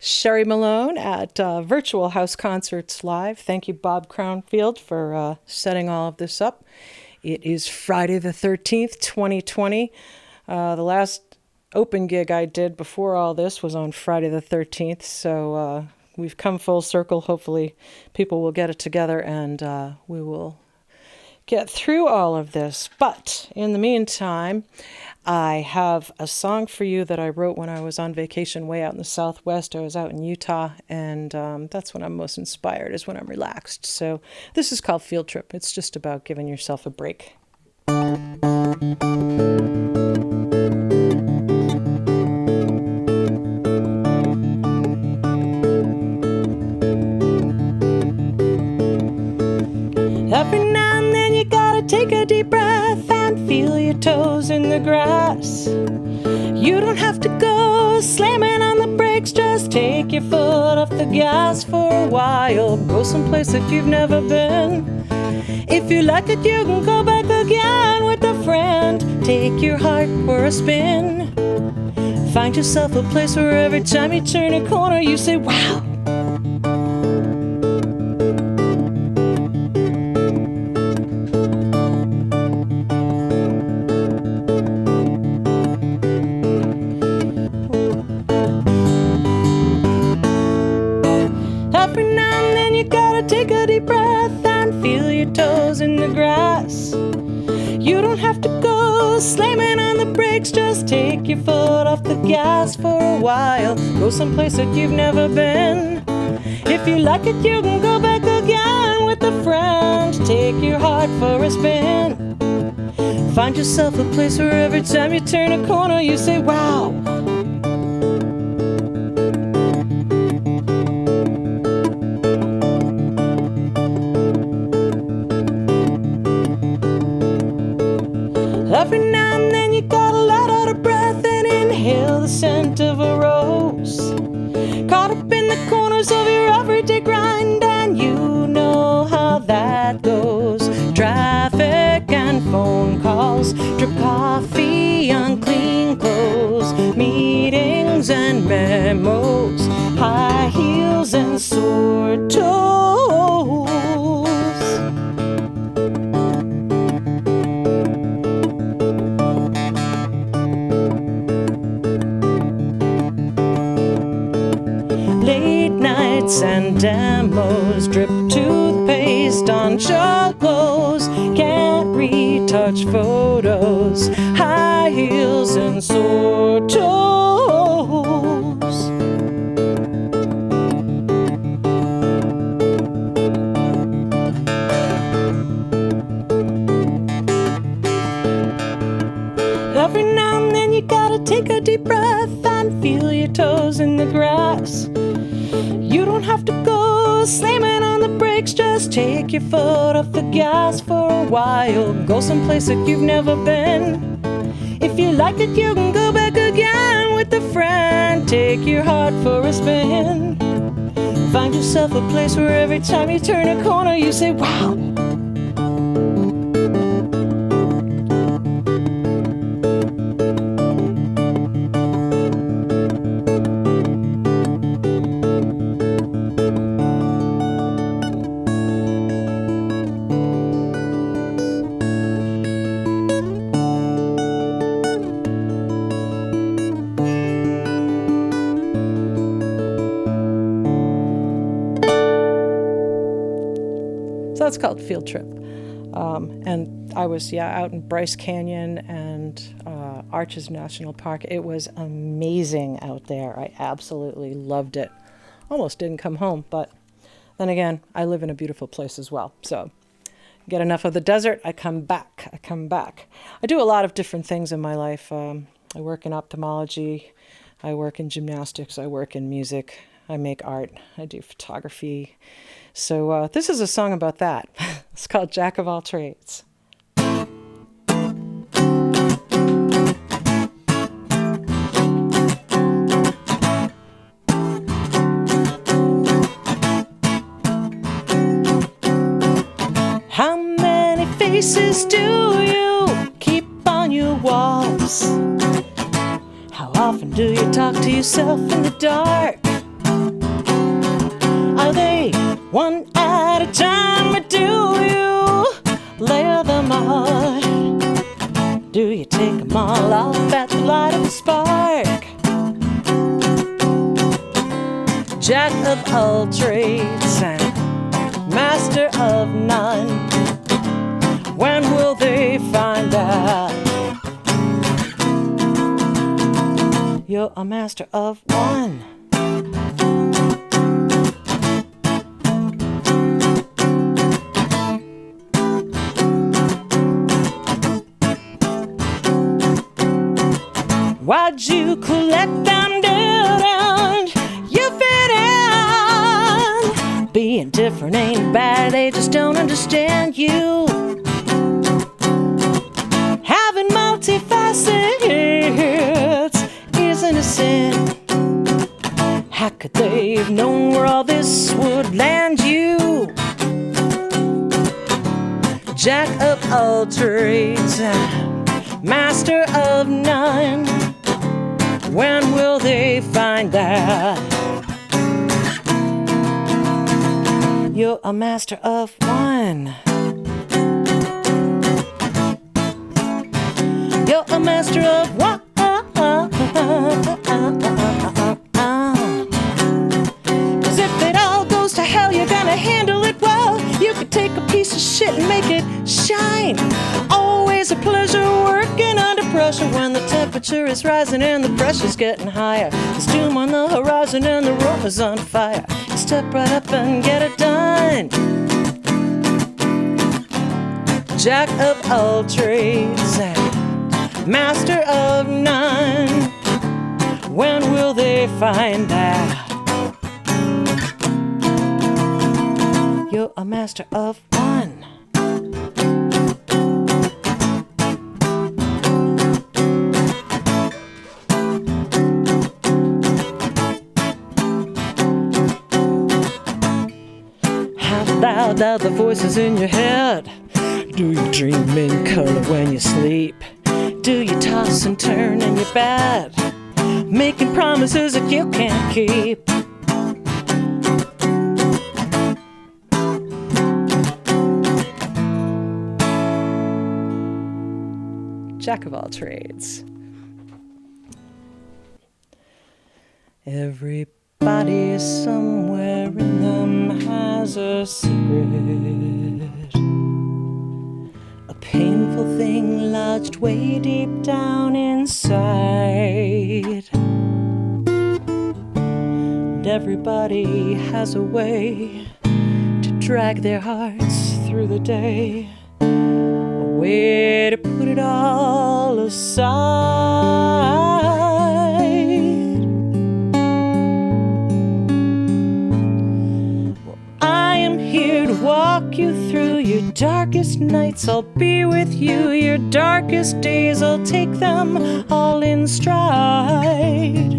Sherry Malone at Virtual House Concerts Live. Thank you, Bob Crownfield, for setting all of this up. It is Friday the 13th, 2020. The last open gig I did before all this was on Friday the 13th, so we've come full circle. Hopefully people will get it together and we will get through all of this. But in the meantime, I have a song for you that I wrote when I was on vacation way out in the Southwest. I was out in Utah, and that's when I'm most inspired, is when I'm relaxed. So this is called Field Trip. It's just about giving yourself a break. Every now and then you gotta take a deep breath and feel your toes in the grass. You don't have to go slamming on the brakes, just take your foot off the gas for a while. Go someplace that you've never been. If you like it, you can go back again with a friend. Take your heart for a spin. Find yourself a place where every time you turn a corner you say, wow. Take a deep breath and feel your toes in the grass. You don't have to go slamming on the brakes, just take your foot off the gas for a while. Go someplace that you've never been. If you like it, you can go back again with a friend. Take your heart for a spin. Find yourself a place where every time you turn a corner you say, wow. Every now and then you gotta let out a breath and inhale the scent of a rose. Caught up in the corners of your everyday grind, and you know how that goes. Traffic and phone calls, drip coffee, unclean clothes, meetings and memos, high heels and sore toes. And demos, drip toothpaste on chocos, can't retouch photos, high heels and sore toes. Every now and then you gotta take a deep breath and feel your toes in the grass. You don't have to go slamming on the brakes, just take your foot off the gas for a while. Go someplace that you've never been. If you like it, you can go back again with a friend. Take your heart for a spin. Find yourself a place where every time you turn a corner you say, wow. So that's called Field Trip. And I was, out in Bryce Canyon and Arches National Park. It was amazing out there. I absolutely loved it. Almost didn't come home, but then again, I live in a beautiful place as well. So get enough of the desert, I come back. I do a lot of different things in my life. I work in ophthalmology. I work in gymnastics. I work in music. I make art. I do photography. So this is a song about that. It's called Jack of All Trades. How many faces do you keep on your walls? How often do you talk to yourself in the dark? Are they one at a time, or do you layer them on? Do you take them all off at the light of a spark? Jack of all trades and master of none. When will they find out you're a master of one? Why'd you collect them dead and you fit in? Being different ain't bad, they just don't understand you. Having multifacets isn't a sin. How could they have known where all this would land you? Jack of all trades, master of none. When will they find that you're a master of one? You're a master of one. 'Cause if it all goes to hell, you're gonna handle it well. You could take a piece of shit and make it shine. Always a pleasure working under pressure when the temperature is rising and the pressure's getting higher. There's doom on the horizon and the room is on fire. You step right up and get it done. Jack of all trades and master of none. When will they find out you're a master of one? How loud are the voices in your head? Do you dream in color when you sleep? Do you toss and turn in your bed, making promises that you can't keep? Jack of all trades. Everybody somewhere in them has a secret, a painful thing lodged way deep down inside. And everybody has a way to drag their hearts through the day, a way to put it all aside. Well, I am here to walk you through your darkest nights. I'll be with you your darkest days. I'll take them all in stride.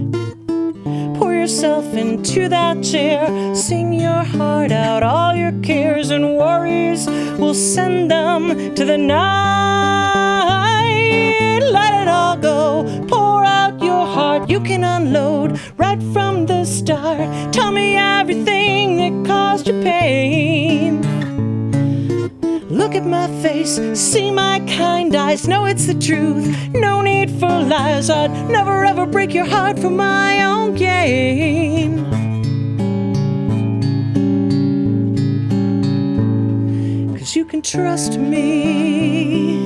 Pour yourself into that chair, sing your heart out, all your cares and worries, we'll send them to the night. Let it all go, pour out your heart, you can unload right from the start. Tell me everything that caused you pain. Look at my face, see my kind eyes, know it's the truth, no need for lies. I'd never ever break your heart for my own gain. 'Cause you can trust me.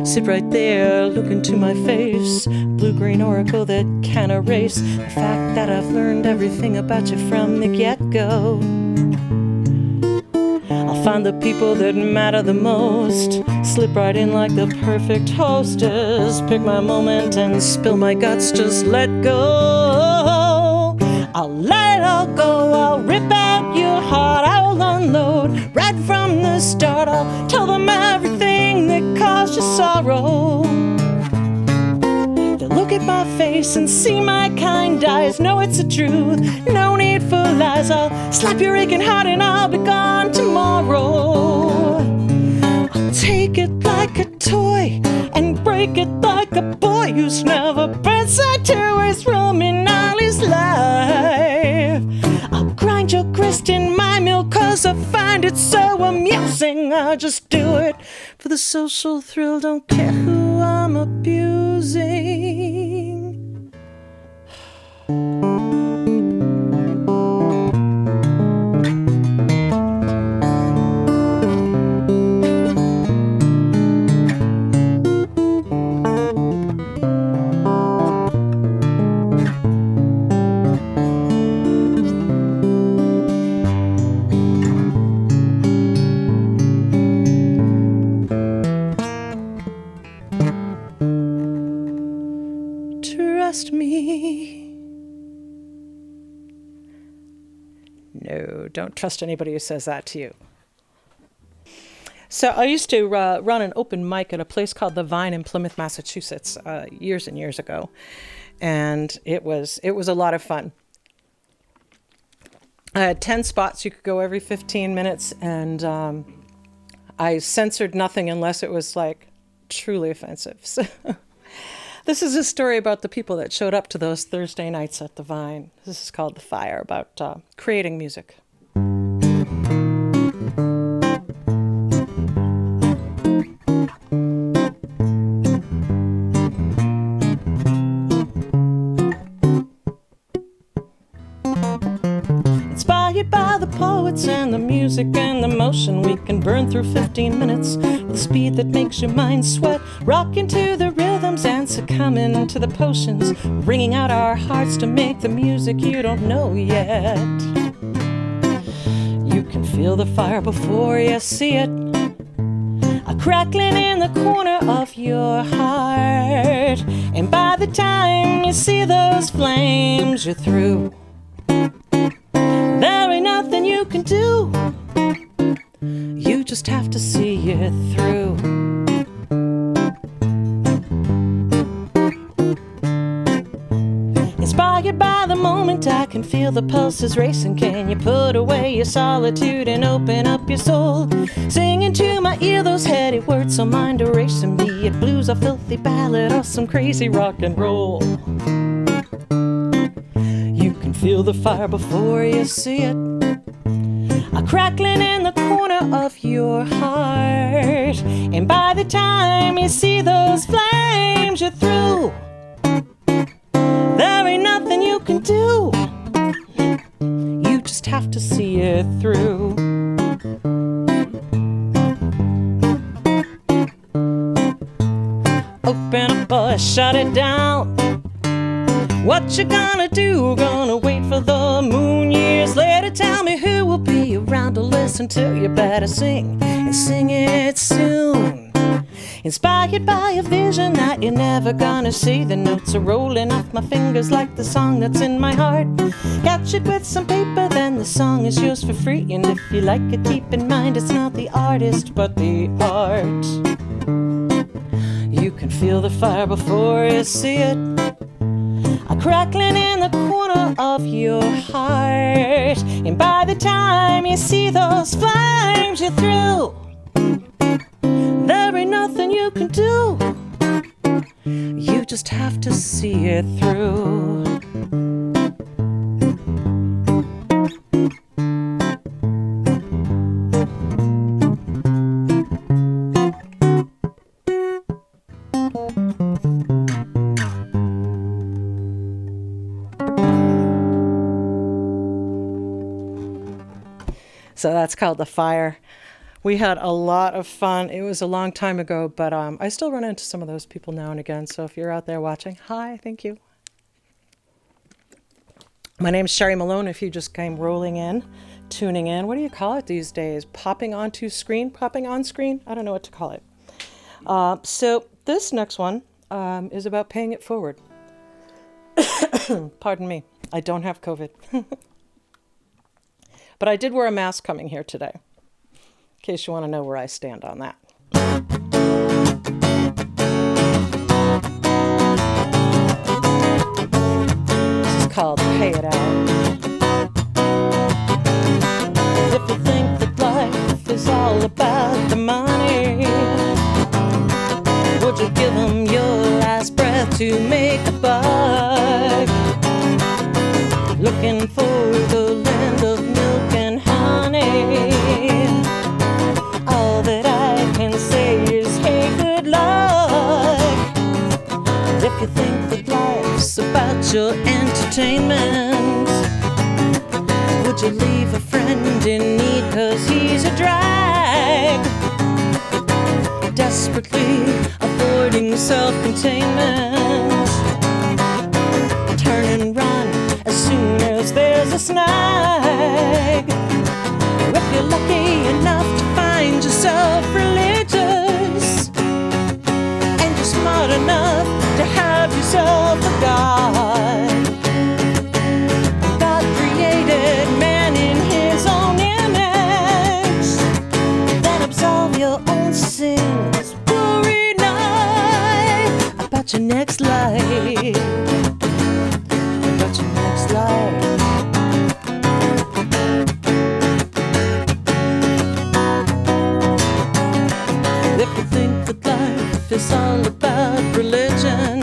Sit right there, look into my face, blue-green oracle that can't erase the fact that I've learned everything about you from the get-go. I'll find the people that matter the most, slip right in like the perfect hostess, pick my moment and spill my guts, just let go. I'll let it all go, I'll rip out your heart, I'll unload right from the start. I'll tell them everything that caused you sorrow. They'll look at my face and see my kind eyes, know it's the truth, no need for lies. I'll slap your aching heart and I'll be gone tomorrow. I'll take it like a toy and break it like a boy who's never been side to his room in all his life. I find it so amusing. I just do it for the social thrill. Don't care who I'm abusing. Trust me. No, don't trust anybody who says that to you. So I used to run an open mic at a place called The Vine in Plymouth, Massachusetts, years and years ago, and it was a lot of fun. I had 10 spots. You could go every 15 minutes, and I censored nothing unless it was like truly offensive. So this is a story about the people that showed up to those Thursday nights at the Vine. This is called The Fire, about creating music. Inspired by the poets and the music and the motion, we can burn through 15 minutes with a speed that makes your mind sweat, rocking to the rhythms and succumbing to the potions, wringing out our hearts to make the music you don't know yet. You can feel the fire before you see it, a crackling in the corner of your heart, and by the time you see those flames, you're through. There ain't nothing you can do. You just have to see it through. Inspired by the moment, I can feel the pulses racing. Can you put away your solitude and open up your soul? Sing into my ear those heady words so mind erasing, be it blues or filthy ballad or some crazy rock and roll. Feel the fire before you see it, a crackling in the corner of your heart, and by the time you see those flames, you're through. There ain't nothing you can do. You just have to see it through. Open up or shut it down. What you gonna do? Gonna wait for the moon years later? Tell me who will be around to listen to you. Better sing, and sing it soon. Inspired by a vision that you're never gonna see. The notes are rolling off my fingers like the song that's in my heart. Catch it with some paper, then the song is yours for free. And if you like it, keep in mind it's not the artist, but the art. You can feel the fire before you see it, a crackling in the corner of your heart, and by the time you see those flames, you're through. There ain't nothing you can do. You just have to see it through. So that's called The Fire. We had a lot of fun. It was a long time ago, but I still run into some of those people now and again. So if you're out there watching, hi, thank you. My name's Sherry Malone. If you just came rolling in, tuning in, what do you call it these days? Popping on screen? I don't know what to call it. So this next one is about paying it forward. Pardon me. I don't have COVID. But I did wear a mask coming here today, in case you want to know where I stand on that. This is called Pay It Out. If you think that life is all about the money, would you give them your last breath to make a buck? Looking for the land of milk and honey, your entertainment? Would you leave a friend in need 'cause he's a drag? Desperately avoiding self-containment. Turn and run as soon as there's a snag. If you're lucky enough to find yourself religious, and you're smart enough to have yourself a God. God created man in his own image. Then absolve your own sins. Worry not about your next life. About your next life. If you think that life is all about religion,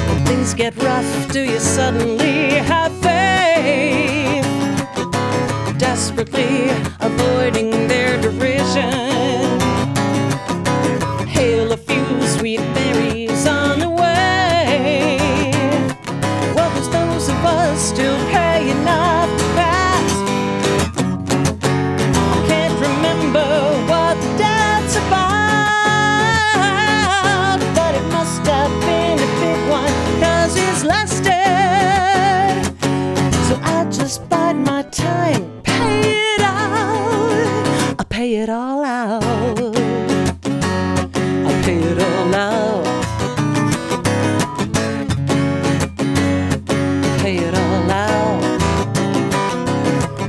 when things get rough, do you suddenly have faith? Desperately avoiding their derision. Hail a few sweet berries on the way. Well, there's those of us still paying off the past. I can't remember what the debt's about, but it must have been a big one 'cause it's lasted. So I just bide my time, pay it out. I pay it all out. I pay it all out. Pay it all out.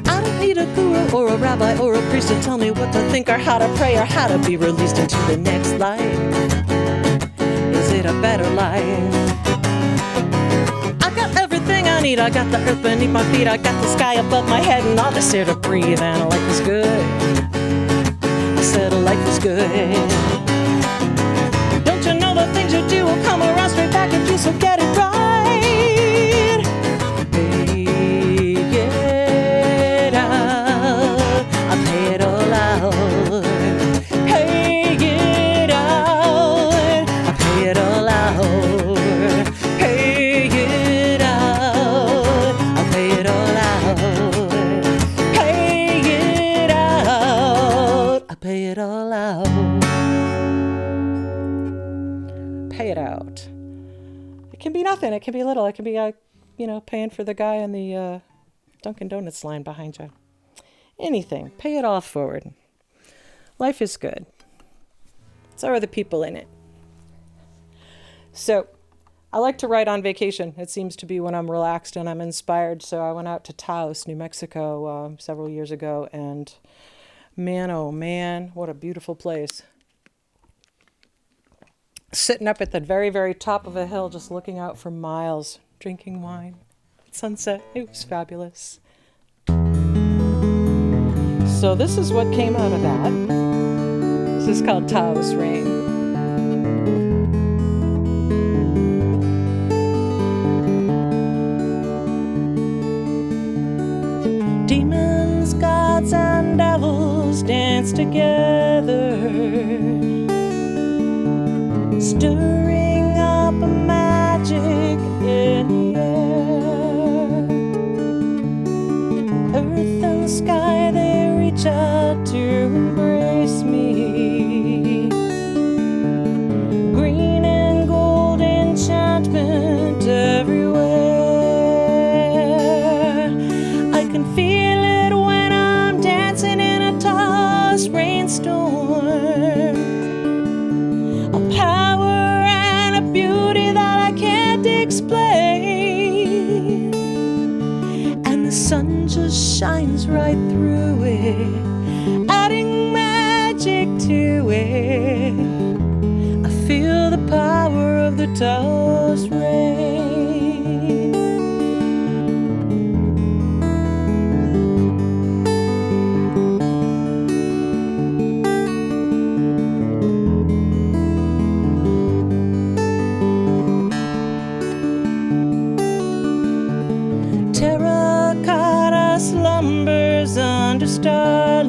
I don't need a guru or a rabbi or a priest to tell me what to think or how to pray or how to be released into the next life. Is it a better life? I got everything I need. I got the earth beneath my feet. I got the sky above my head and all this air to breathe. And life is good. I said life is good. Don't you know the things you do will come around straight back at you, so get it right. Pay it out. I pay it all out. Pay it out. I pay it all out. Pay it out. I pay it all out. Pay it out. I pay it all out. Pay it out. It can be nothing. It can be little. It can be, paying for the guy in the Dunkin' Donuts line behind you. Anything. Pay it all forward. Life is good. So are the people in it. So I like to write on vacation. It seems to be when I'm relaxed and I'm inspired. So I went out to Taos, New Mexico, several years ago. And man, oh man, what a beautiful place. Sitting up at the very, very top of a hill, just looking out for miles, drinking wine. Sunset, it was fabulous. So this is what came out of that. This is called Taos Rain. Demons, gods, and devils dance together, stirring up a magic in the air. Earth and sky, they reach out to embrace me. Green and gold enchantment everywhere. I can feel it when I'm dancing in a Taos rainstorm. A power and a beauty that I can't explain. And the sun just shines right through it, adding magic to it. I feel the power of the Taos Rain. Terracotta slumbers under starlight.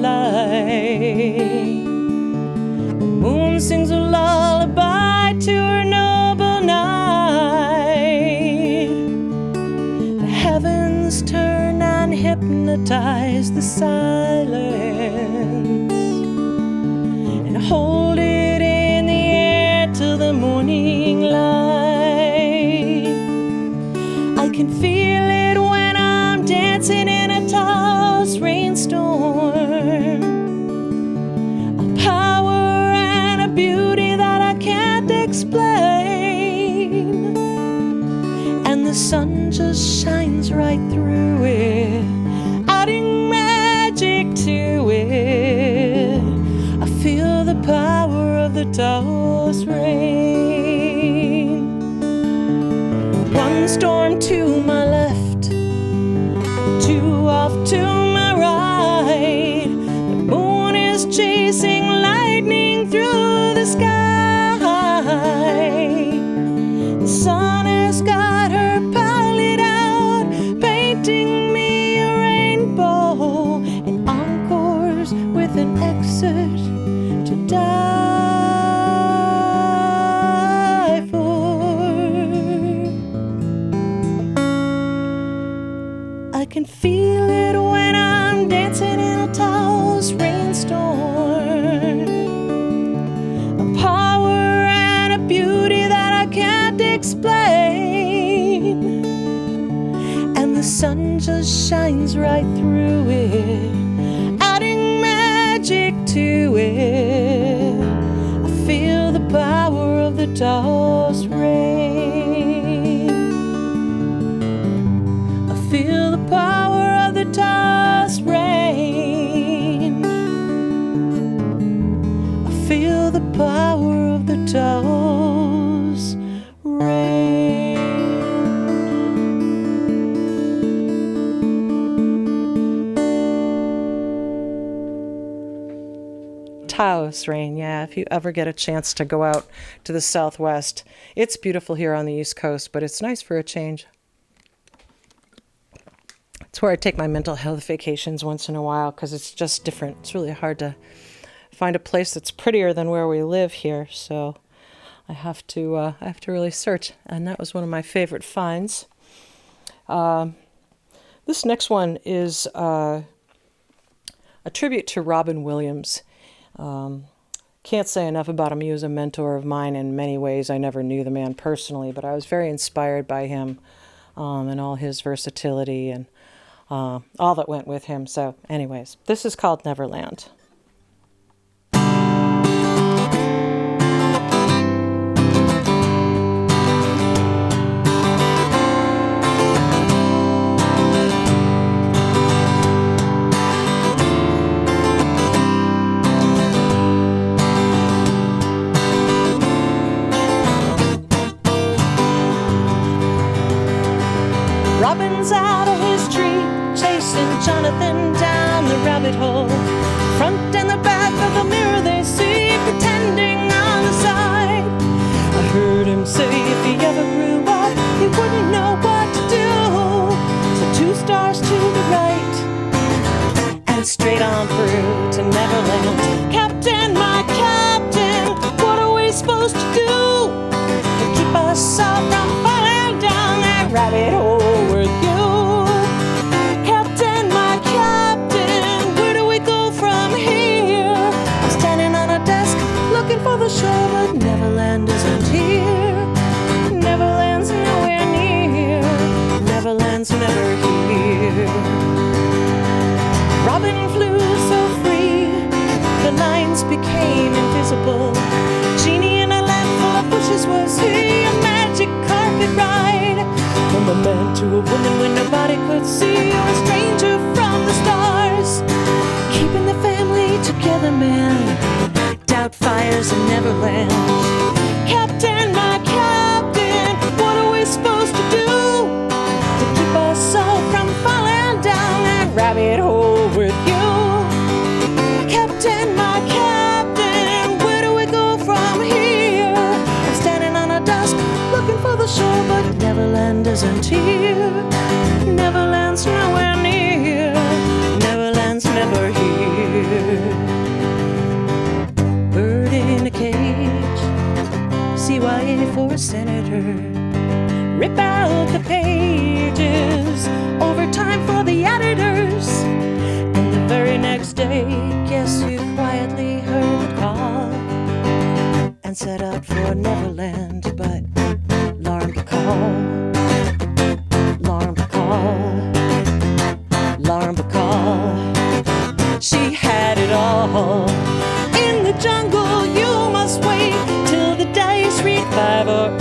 The moon sings a lullaby to her noble night. just turn and hypnotize the silence and hold it in the air till the morning light. I can feel it when I'm dancing in a Taos rainstorm, a power and a beauty that I can't explain, and the sun just shines right through it, adding magic to it. I feel the power of the Taos rain. One storm to my left, two off to my right. The moon is chasing lightning through the sky. The sun has got her palette out, painting me a rainbow, and encores with an exit to die for. I can feel it when I'm dancing in a Taos rainstorm, a power and a beauty that I can't explain, and the sun just shines right through it, adding magic to it. I feel the power of the Taos rain. I feel the power of the Taos rain. I feel the power of the Taos rain. Taos Rain, yeah, if you ever get a chance to go out to the Southwest. It's beautiful here on the East Coast, but it's nice for a change. It's where I take my mental health vacations once in a while because it's just different. It's really hard to find a place that's prettier than where we live here, so I have to really search, and that was one of my favorite finds. This next one is a tribute to Robin Williams. Can't say enough about him. He was a mentor of mine in many ways. I never knew the man personally, but I was very inspired by him and all his versatility and all that went with him. So anyways, this is called Neverland. Robin's out of his tree, chasing Jonathan down the rabbit hole. Front and the back of the mirror they see, pretending on the side. I heard him say if he ever grew up, he wouldn't know what to do. So 2 stars to the right, and straight on through to Neverland. Captain, my captain, what are we supposed to do to keep us all from falling down that rabbit hole? For the show, but Neverland isn't here. Neverland's nowhere near. Neverland's never here. Robin flew so free, the lines became invisible. Genie in a land full of bushes was he, a magic carpet ride. From a man to a woman when nobody could see, or a stranger from the stars. Keeping the family together, man. Doubt fires in Neverland. Captain, my captain, what are we supposed to do to keep us all from falling down that rabbit hole with you? Captain, my captain, where do we go from here? I'm standing on a dusk looking for the shore, but Neverland isn't here. Neverland's nowhere near. Neverland's never here. In a cage, CYA for a senator, rip out the pages, overtime for the editors. And the very next day, guess who quietly heard the call and set out for Neverland? But Lauren Bacall, Lauren Bacall, Lauren Bacall, she had it all. In the jungle, you must wait till the dice read 5 or 8.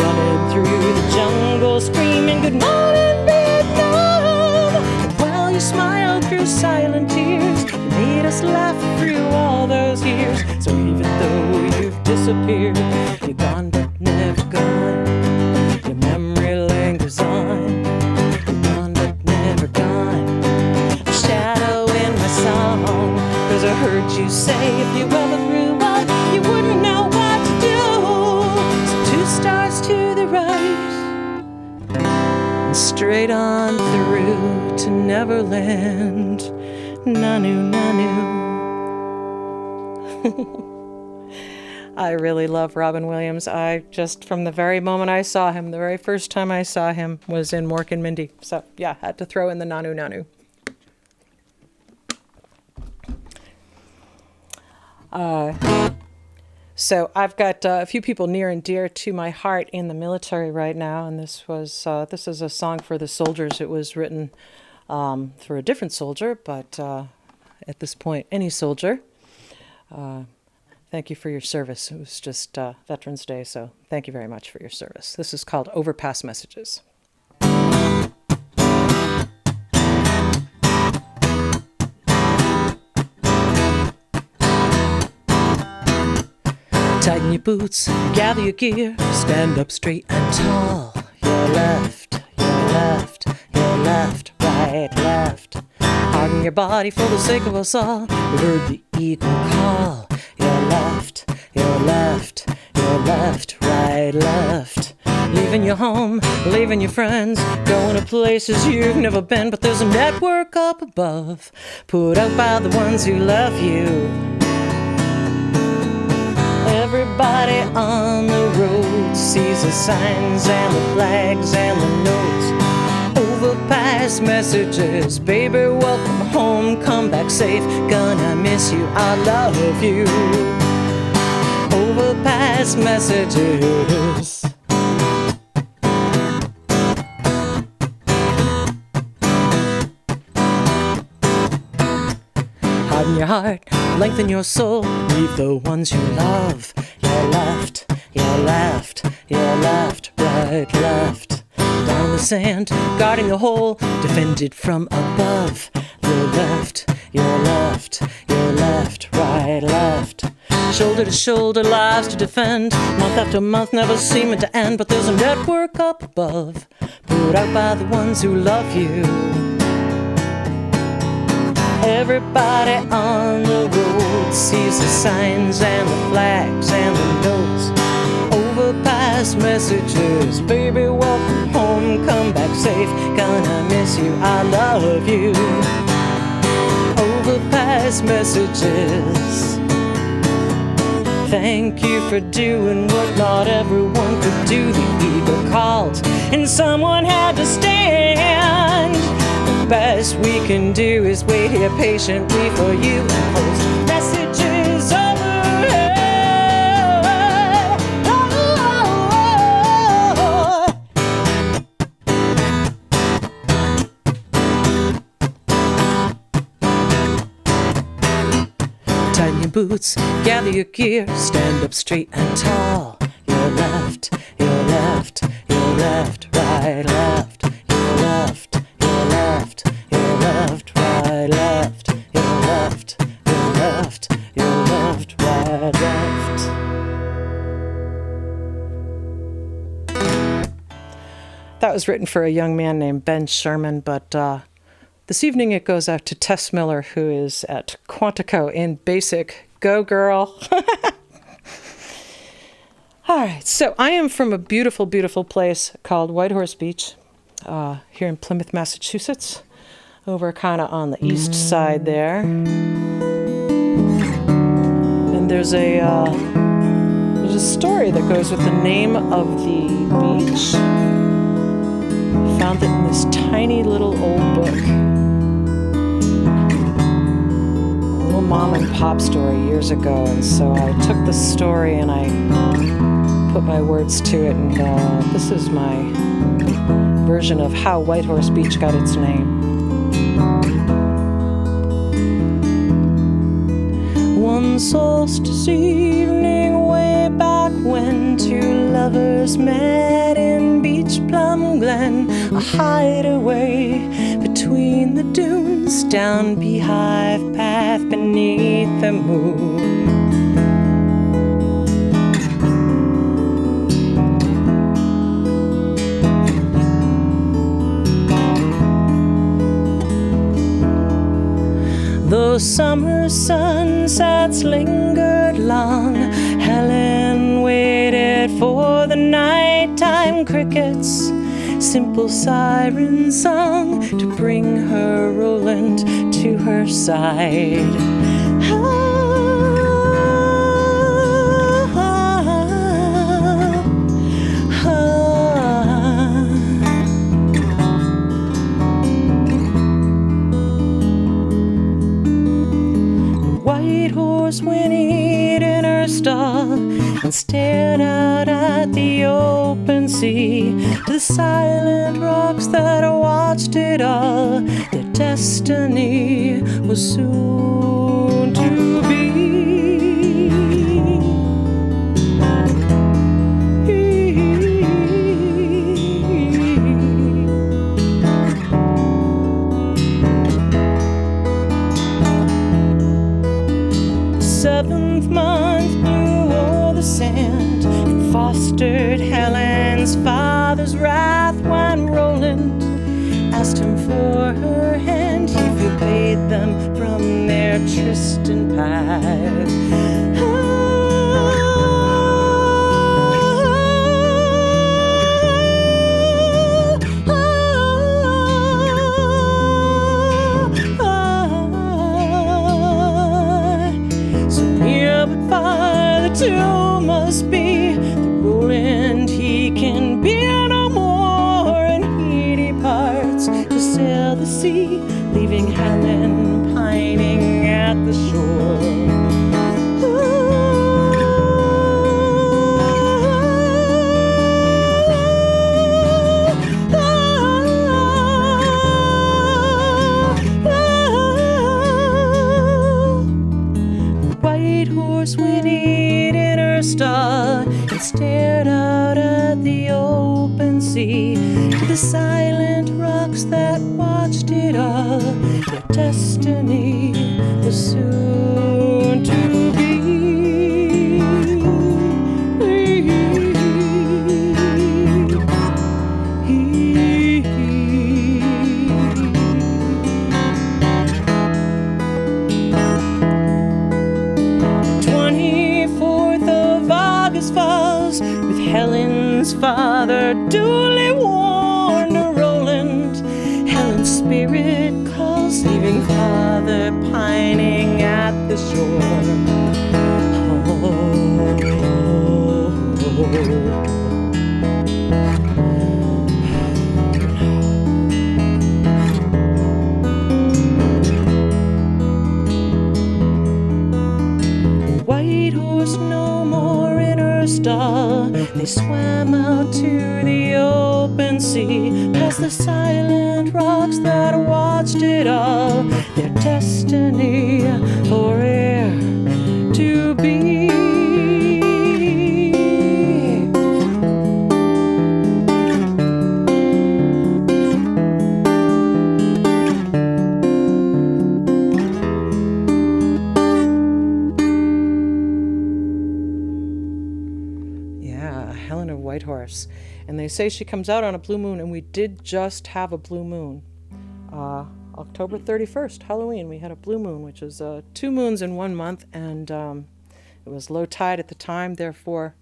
Running through the jungle, screaming, "Good morning, Vietnam!" And while you smiled through silent tears, you made us laugh through all those years. So even though you've disappeared, you're gone but never gone. Your memory lingers on. You're gone but never gone. A shadow in my song, 'cause I heard you say if you ever grew up, you wouldn't know what to do. So 2 stars to the right, and straight on through to Neverland. Nanu, nanu. I really love Robin Williams. I just, from the very moment I saw him, the very first time I saw him was in Mork and Mindy. So yeah, had to throw in the nanu, nanu. So I've got a few people near and dear to my heart in the military right now, and this is a song for the soldiers. It was written for a different soldier, but at this point, any soldier. Thank you for your service. It was just Veterans Day, so thank you very much for your service. This is called Overpass Messages. Tighten your boots, gather your gear, stand up straight and tall. Your left, your left, your left, right, left. Harden your body for the sake of us all. We heard the eagle call. Your left, your left, your left, right, left. Leaving your home, leaving your friends, going to places you've never been. But there's a network up above, put out by the ones who love you. Everybody on the road sees the signs and the flags and the notes. Overpass messages, baby, welcome home, come back safe. Gonna miss you, I love you. Overpass messages. Harden your heart, lengthen your soul, leave the ones you love. Your left, your left, your left, right, left. Down the sand, guarding the hole, defended from above. Your left, your left, your left, right, left. Shoulder to shoulder, lives to defend. Month after month, never seeming to end. But there's a network up above, put out by the ones who love you. Everybody on the road sees the signs and the flags and the notes. Overpass messages, baby, welcome home, come back safe. Gonna miss you, I love you. Overpass messages. Thank you for doing what not everyone could do. The eagle called and someone had to stand. The best we can do is wait here patiently for you and post messages overhead. Tighten your boots, gather your gear, stand up straight and tall. Your left, your left, your left, right, left, your left. Your left, your left, right, left, your left, your left, your left, right, left. That was written for a young man named Ben Sherman, but this evening it goes out to Tess Miller, who is at Quantico in Basic. Go, girl. All right, so I am from a beautiful, beautiful place called Whitehorse Beach. Here in Plymouth, Massachusetts, over kind of on the east side there. And there's a there's a story that goes with the name of the beach. Found it in this tiny little old book. A little mom and pop story years ago, and so I took the story and I put my words to it, and this is my version of how Whitehorse Beach got its name. One solstice evening way back when two lovers met in Beach Plum Glen, a hideaway between the dunes down Beehive Path beneath the moon. Though summer sunsets lingered long, Helen waited for the nighttime crickets' simple siren song to bring her Roland to her side. Whitehorse whinnied in her stall and stared out at the open sea, to the silent rocks that watched it all. Their destiny was soon to be. Seventh month blew o'er the sand and fostered Helen's father's wrath when Roland asked him for her hand. He forbade them from their tryst path. Two must be the Roland he can be no more, and he departs to sail the sea, leaving Helen pining at the shore. Whitehorse whinnied in her stall and stared out at the open sea, to the silent rocks that watched it all. Their destiny was soon to be. 24th of August falls, with Helen's father duly warned to Roland. Helen's spirit calls, leaving father pining at the shore. Whitehorse no more in her stall, they swam out to the open sea, past the silent rocks that watched it all. Their destiny for air to be. Helen of Whitehorse. And they say she comes out on a blue moon, and we did just have a blue moon. October 31st, Halloween, we had a blue moon, which is 2 moons in 1 month, and it was low tide at the time, therefore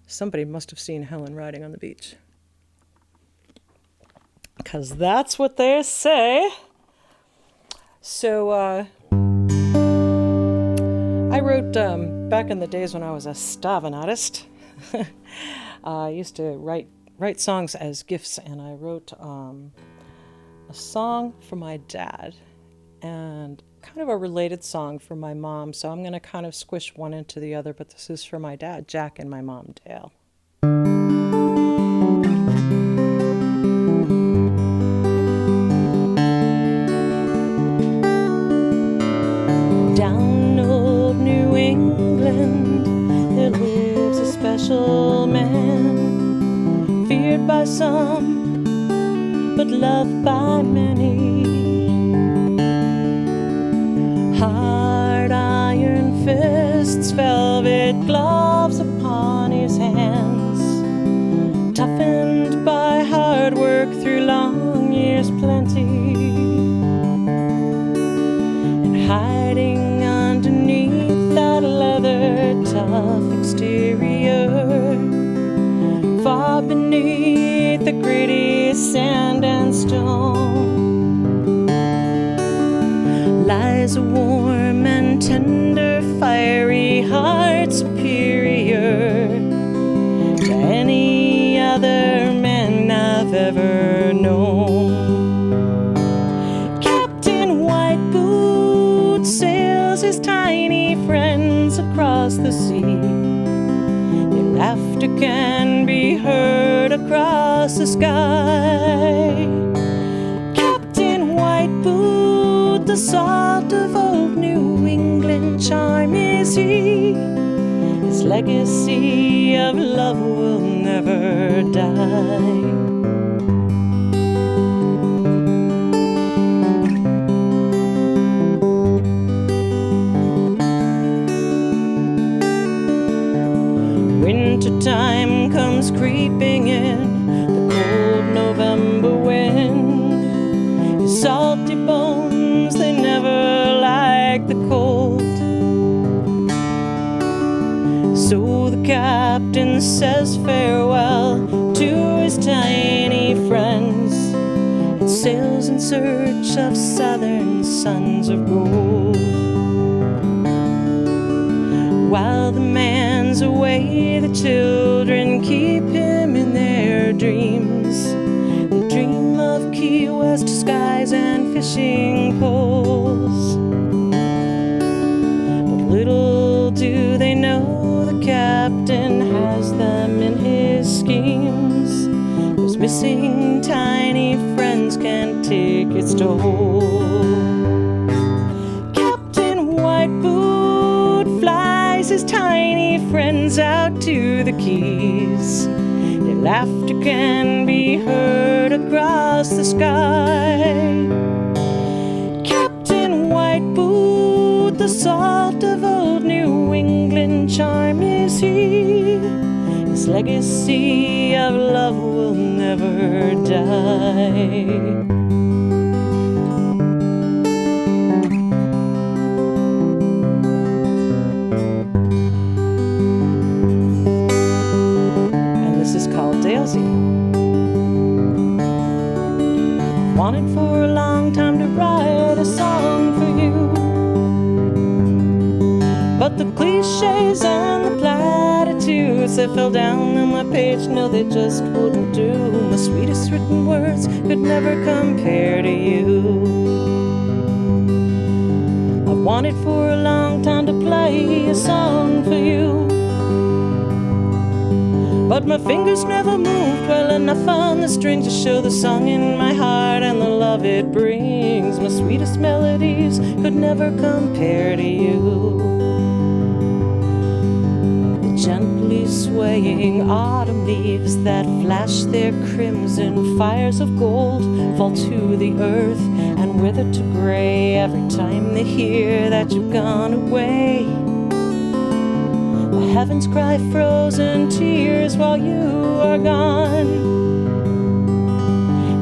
somebody must have seen Helen riding on the beach. Because that's what they say. So I wrote back in the days when I was a starving artist, I used to write songs as gifts, and I wrote a song for my dad and kind of a related song for my mom. So I'm going to kind of squish one into the other, but this is for my dad, Jack, and my mom, Dale. Down old New England, there lives a special man, feared by some, but loved by many. Hard iron fists, velvet gloves upon his hands, toughened by hard work through long years plenty, and hiding underneath that leather tough exterior, far beneath the gritty sand and stone, lies a warm and tender, fiery heart superior to any other man I've ever known. Captain White Boots sails his tiny friends across the sea. Their laughter can be heard across the sky. Captain White Boots, the salt of old New England charm is he. His legacy of love will never die. Wintertime comes creeping in, the cold November wind. His salty bones, they never like the cold. So the captain says farewell to his tiny friends and sails in search of southern sons of gold. While the man's away, the children keep him in their dreams. They dream of Key West skies and fishing poles. But little do they know the captain has them in his schemes. Those missing tiny friends can't take its toll. Captain White Boot flies his tiny friends out to the Keys. Their laughter can be heard across the sky. Captain White Boot, the salt of old New England charm is he. His legacy of love will never die. Wanted for a long time to write a song for you, but the cliches and the platitudes that fell down on my page, no, they just wouldn't do. My sweetest written words could never compare to you. I wanted for a long time to play a song for you, but my fingers never moved well enough on the strings to show the song in my heart and the love it brings. My sweetest melodies could never compare to you. The gently swaying autumn leaves that flash their crimson fires of gold fall to the earth and wither to gray every time they hear that you've gone away. The heavens cry frozen tears while you are gone,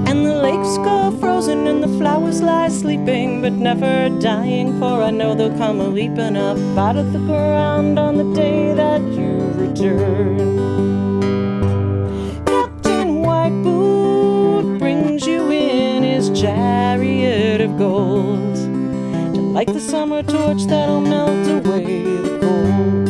and the lakes go frozen and the flowers lie sleeping but never dying, for I know they'll come a-leaping up out of the ground on the day that you return. Captain White Boot brings you in his chariot of gold, to light the summer torch that'll melt away the cold.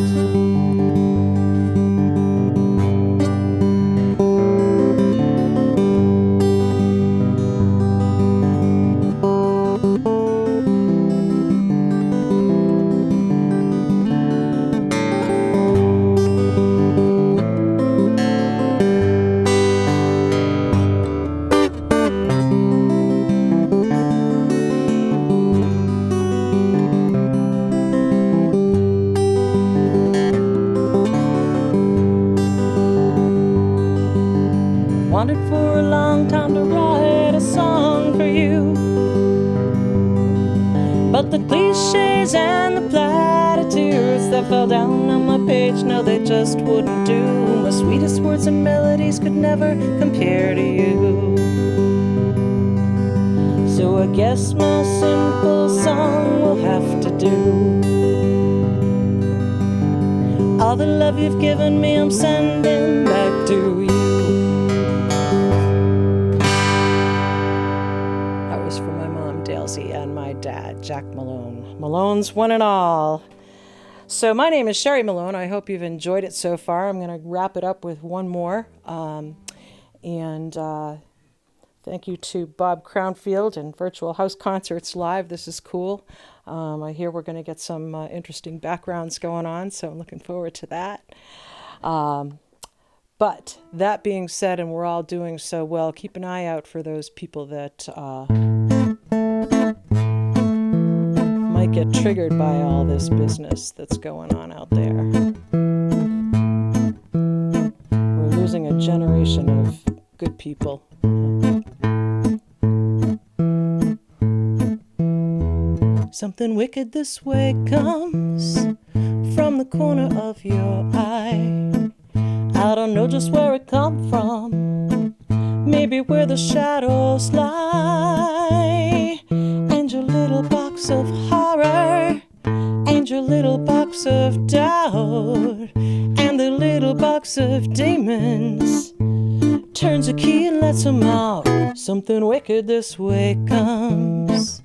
But the cliches and the platitudes that fell down on my page, no, they just wouldn't do. My sweetest words and melodies could never compare to you. So I guess my simple song will have to do. All the love you've given me, I'm sending back to you. That was for my mom, Dalesy, and my dad, Jack Malone. Malone's one and all. So my name is Sherry Malone. I hope you've enjoyed it so far. I'm going to wrap it up with one more. Thank you to Bob Crownfield and Virtual House Concerts Live. This is cool. I hear we're going to get some interesting backgrounds going on, so I'm looking forward to that. But that being said, and we're all doing so well, keep an eye out for those people that might get triggered by all this business that's going on out there. We're losing a generation of good people. Something wicked this way comes from the corner of your eye. I don't know just where it come from, maybe where the shadows lie. And your little box of horror, and your little box of doubt, and the little box of demons turns a key and lets them out. Something wicked this way comes.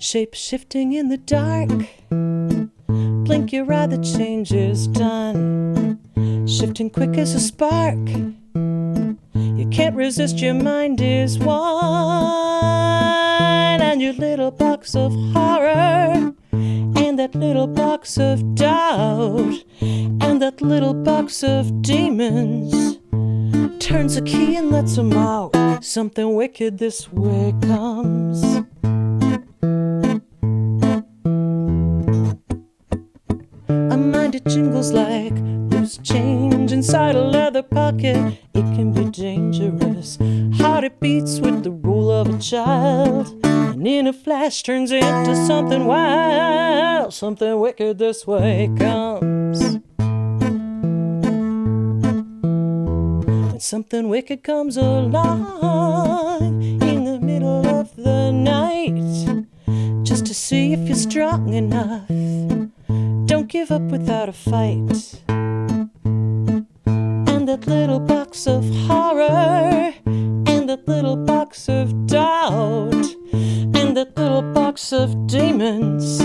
Shape shifting in the dark, blink your eye, the change is done. Shifting quick as a spark, you can't resist, your mind is one. And your little box of horror, and that little box of doubt, and that little box of demons turns a key and lets them out. Something wicked this way comes. A mind it jingles like loose change inside a leather pocket. It can be dangerous. Heart it beats with the rule of a child, and in a flash turns into something wild. Something wicked this way comes. When something wicked comes along in the middle of the night, just to see if you're strong enough. Don't give up without a fight. And that little box of horror, and that little box of doubt, and that little box of demons,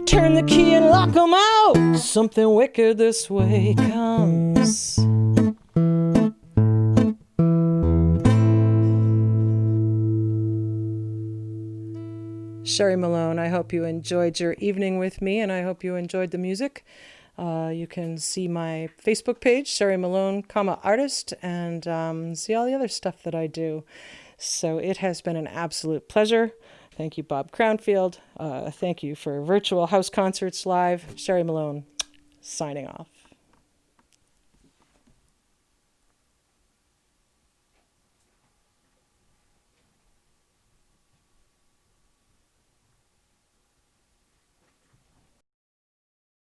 turn the key and lock them out. Something wicked this way comes. Sherry Malone, I hope you enjoyed your evening with me, and I hope you enjoyed the music. You can see my Facebook page, Sherry Malone, artist, and see all the other stuff that I do. So it has been an absolute pleasure. Thank you, Bob Crownfield. Thank you for Virtual House Concerts Live. Sherry Malone, signing off.